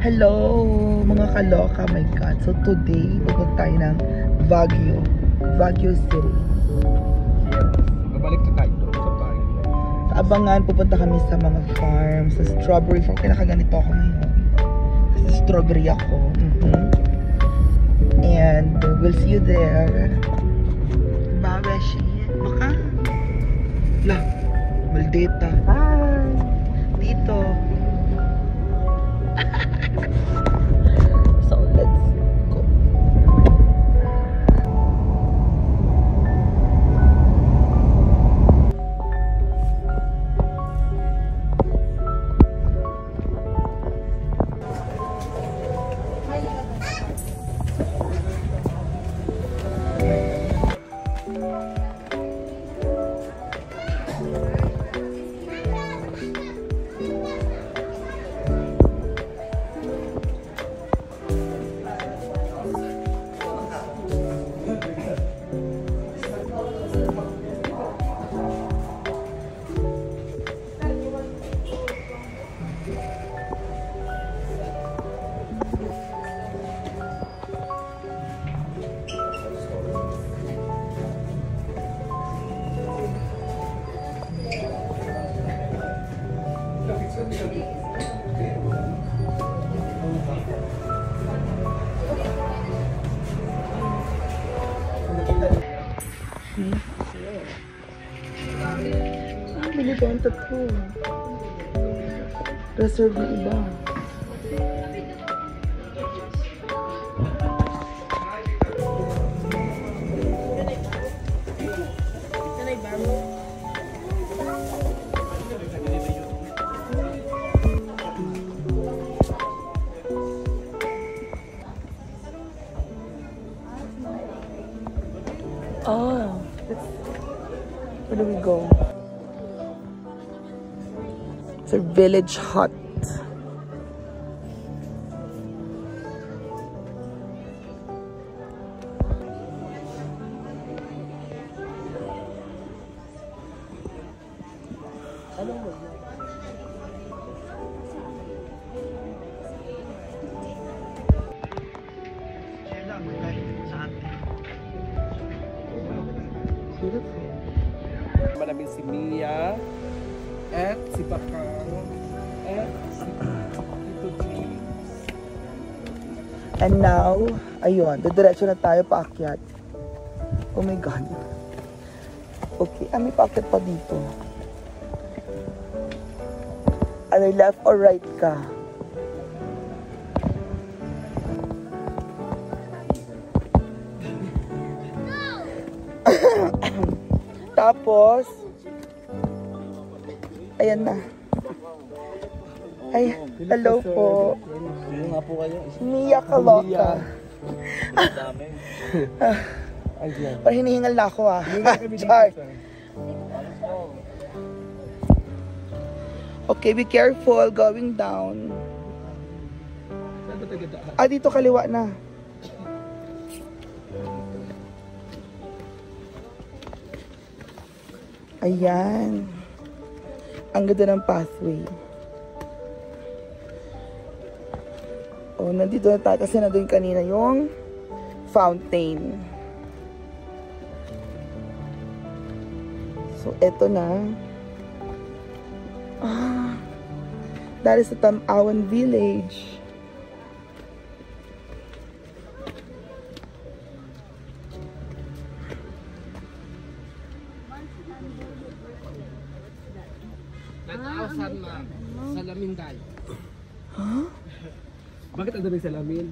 Hello mga kaloka, my god. So today, pupunta tayo ng Baguio City. Babalik na tayo sa bahay. Sa Abangan, pupunta kami sa mga farm, sa strawberry farm. Kinakaganito ako ngayon. Sa strawberry ako. And we'll see you there. Bye, Beshi. Baka. Lah, Maldita. Hi. Dito. So, let's go. Bili ko ang tatlo. Reserve yung iba. Oh, where do we go? It's a village hut. Beautiful. Maraming si Mia at si Bakang at si Tito James. And now, ayun, didiretso na tayo paakyat. Oh my God. Okay, may paakyat pa dito. Ano, left or right ka? Tapos, ayan na. Ay, hello po. Sino nga po kayo? Mia Kaloka. Parang hinihingal na ako Char. Okay, be careful going down. Dito kaliwa na. Ayan. Ang ganda ng pathway. Oh, nandito na tayo kasi nandun kanina yung fountain. So, eto na. That is the Tamawan Village. Salamin tayo. Huh? Bakit ang daming salamin?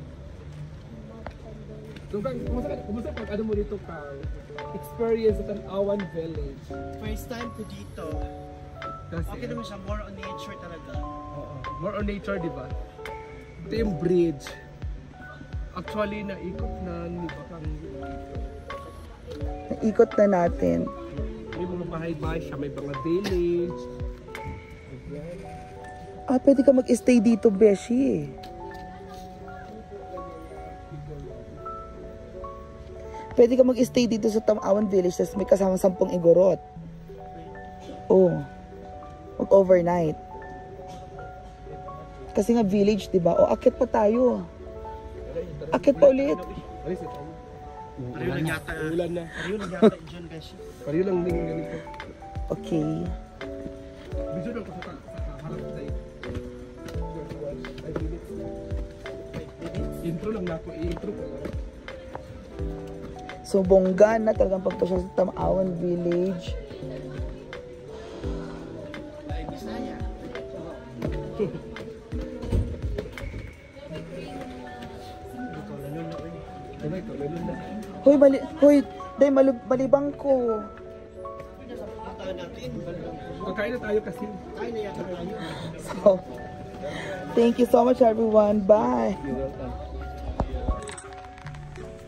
Kumusta pag ano mo dito ka? Experience sa Tamawan Village. First time ko dito. Okay naman siya, more on nature talaga. Oo. More on nature, di ba? Ito yung bridge. Actually, naikot na ni Bakang dito. Naikot na natin. May mga bahay-bahay siya, may mga village. Pwede ka mag-stay dito, Beshi. Pwede ka mag-stay dito sa Tamawan Village, tapos may kasamang 10 igorot. Oh. Mag-overnight. Kasi nga village, di ba? O, akit pa tayo. Akit pa ulit. Alis ito. Pareho lang yata. Ulan na. Pareho lang yata dyan guys. Pareho lang din ganito. Okay. Video lang ko sa harap tayo. 5 minutes. Intro lang na ako. I-intro ko lang. So, bongga na talagang pagpasyal sa Tamawan Village. Ay, Bisaya. Ano ito? Meron na. Hoy, day, malibang ko. Punta natin. Kakain na tayo kasi. Kain na yata tayo. So, thank you so much, everyone. Bye. You're welcome.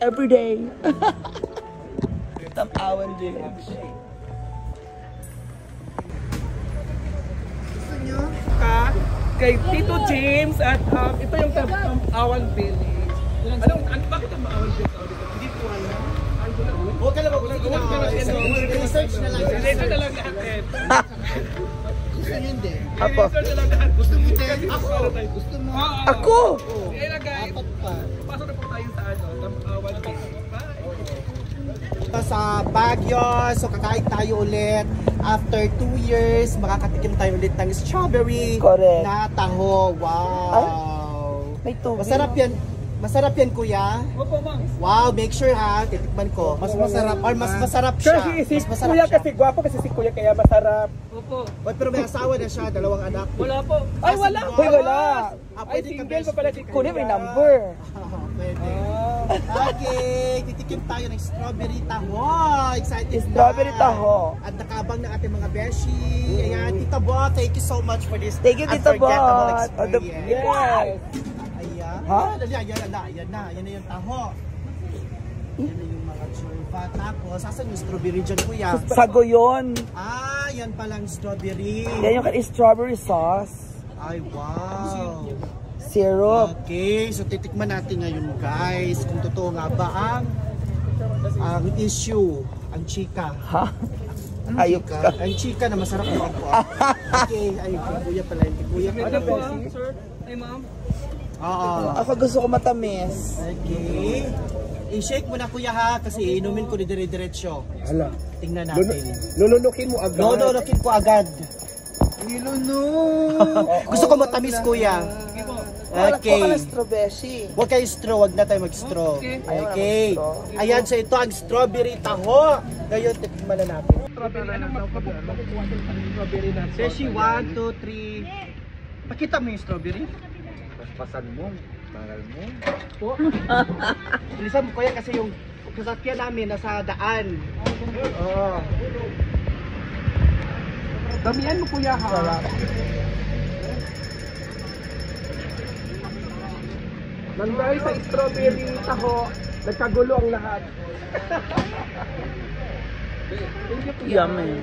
Every day. Tamawan Village. Gusto nyo? Kay Tito James at ito yung Tamawan Village. Bakit ang Tamawan Village? Hindi po alam. Huwag ka lang research na lang. Research na lang natin. Gusto nyo hindi? Apo. Research na lang natin. Gusto mo din? Gusto mo? Ako! Eh na guys, Apat pa. pasok na po tayo sa Tamawan Village. Sa Baguio, so kakain tayo ulit. After 2 years, makakatikim tayo ulit ng strawberry Correct. na taho. Wow! May tubig. Masarap yan. Masarap yan, kuya. Opo, ma'am. Wow, make sure ha, titikman ko. Mas masarap or mas masarap siya. Mas masarap Kuya siya. kasi gwapo kasi si Kuya kaya masarap. Opo. Oy, pero may asawa na siya, 2 anak. Wala po. Ay, wala. Hoy, wala. Ah, Ay, pwede ka single pa pala si Kuya. Kunin may number. Pwede. Okay, titikim tayo ng strawberry taho. Excited na. Strawberry taho. At nakabang ng ating mga beshi. Ayan, Tita Bo, thank you so much for this Thank you, Tita Bo. unforgettable Oh, the- experience. Yes. Ayan. Ha? Ayan na yung taho. Yan na yung mga churva. Tapos, asan yung strawberry dyan, kuya? Sago yun. Ah, yan palang strawberry. Yan yung strawberry sauce. Ay, wow. Syrup. Okay, so titikman natin ngayon guys kung totoo nga ba ang issue, ang chika. Ha? Anong Ayok chika? ka. Ang chika na masarap mo ako. Okay, ay kuya pala, hindi kuya Ano pala. po, sir? Ay, ma'am. Oo. Ako gusto ko matamis. Okay. I-shake mo na kuya ha, kasi inumin ko ni dire-diretso. Hala. Tingnan natin. Lulunukin mo agad. Lulunukin ko agad. Gusto ko matamis kuya. Wala ko ka Okay. ng strawberry. Huwag kayo straw, huwag na tayo mag-straw. Okay. Okay. Ayaw na Ayan, so ito ang strawberry taho. Ngayon, tikman na natin. Strawberry. Anong makukuha sa strawberry natin? Seshi, 1, 2, 3. Pakita mo yung strawberry. Pasan mo, bangal mo. Po. Bilisan mo kuya kasi yung sasakyan namin nasa daan. Oo. Damihan mo kuya ha. Nang dahil sa strawberry taho, nagkagulo ang lahat. Thank you, kuya. Yummy.